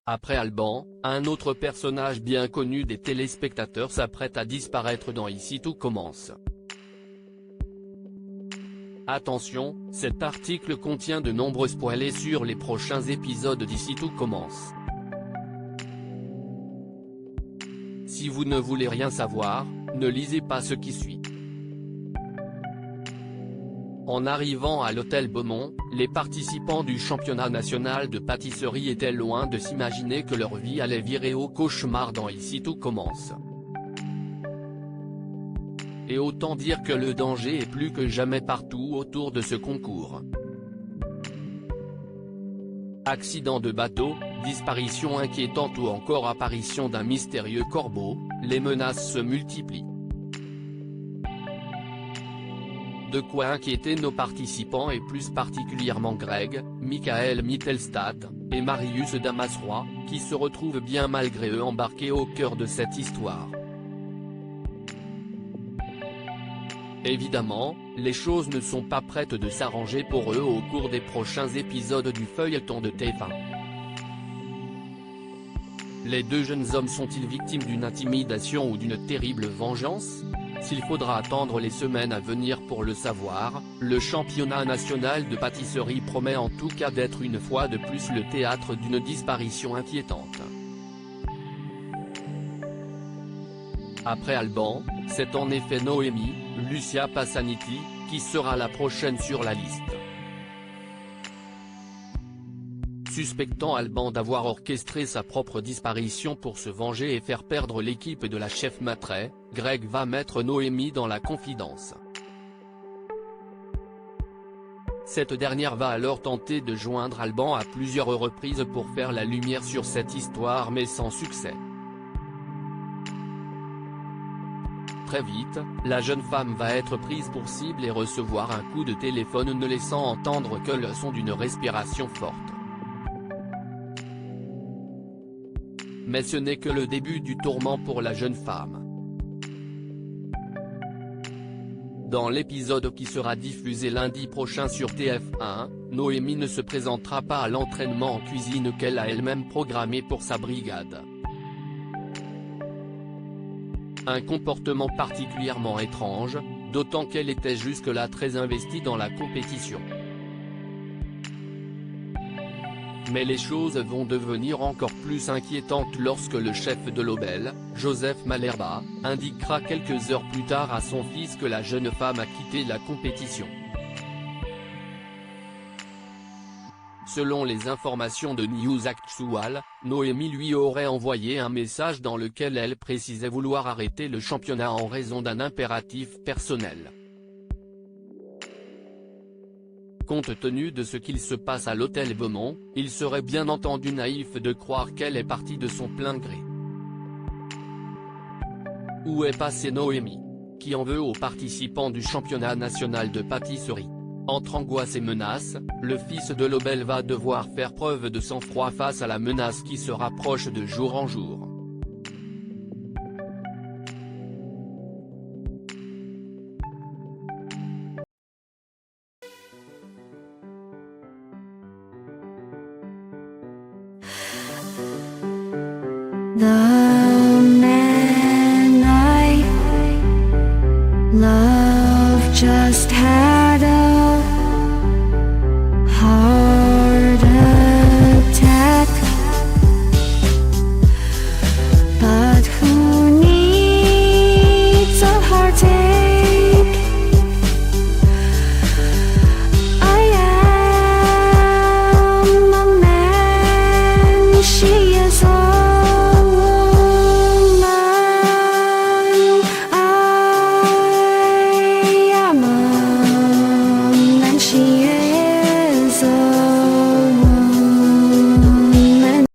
Après Alban, un autre personnage bien connu des téléspectateurs s'apprête à disparaître dans Ici tout commence. Attention, cet article contient de nombreux spoilers sur les prochains épisodes d'Ici tout commence. Si vous ne voulez rien savoir, ne lisez pas ce qui suit. En arrivant à l'hôtel Beaumont, les participants du championnat national de pâtisserie étaient loin de s'imaginer que leur vie allait virer au cauchemar dans Ici tout commence. Et autant dire que le danger est plus que jamais partout autour de ce concours. Accident de bateau, disparition inquiétante ou encore apparition d'un mystérieux corbeau, les menaces se multiplient. De quoi inquiéter nos participants et plus particulièrement Greg, Michael Mittelstadt, et Marius Damasroy, qui se retrouvent bien malgré eux embarqués au cœur de cette histoire. Évidemment, les choses ne sont pas prêtes de s'arranger pour eux au cours des prochains épisodes du feuilleton de TF1. Les deux jeunes hommes sont-ils victimes d'une intimidation ou d'une terrible vengeance? S'il faudra attendre les semaines à venir pour le savoir, le championnat national de pâtisserie promet en tout cas d'être une fois de plus le théâtre d'une disparition inquiétante. Après Alban, c'est en effet Noémie, Lucia Passaniti, qui sera la prochaine sur la liste. Suspectant Alban d'avoir orchestré sa propre disparition pour se venger et faire perdre l'équipe de la chef Matrey, Greg va mettre Noémie dans la confidence. Cette dernière va alors tenter de joindre Alban à plusieurs reprises pour faire la lumière sur cette histoire mais sans succès. Très vite, la jeune femme va être prise pour cible et recevoir un coup de téléphone ne laissant entendre que le son d'une respiration forte. Mais ce n'est que le début du tourment pour la jeune femme. Dans l'épisode qui sera diffusé lundi prochain sur TF1, Noémie ne se présentera pas à l'entraînement en cuisine qu'elle a elle-même programmé pour sa brigade. Un comportement particulièrement étrange, d'autant qu'elle était jusque-là très investie dans la compétition. Mais les choses vont devenir encore plus inquiétantes lorsque le chef de l'Obel, Joseph Malherba, indiquera quelques heures plus tard à son fils que la jeune femme a quitté la compétition. Selon les informations de News Actual, Noémie lui aurait envoyé un message dans lequel elle précisait vouloir arrêter le championnat en raison d'un impératif personnel. Compte tenu de ce qu'il se passe à l'hôtel Beaumont, il serait bien entendu naïf de croire qu'elle est partie de son plein gré. Où est passée Noémie? Qui en veut aux participants du championnat national de pâtisserie? Entre angoisse et menace, le fils de l'Obel va devoir faire preuve de sang-froid face à la menace qui se rapproche de jour en jour. The man I love just had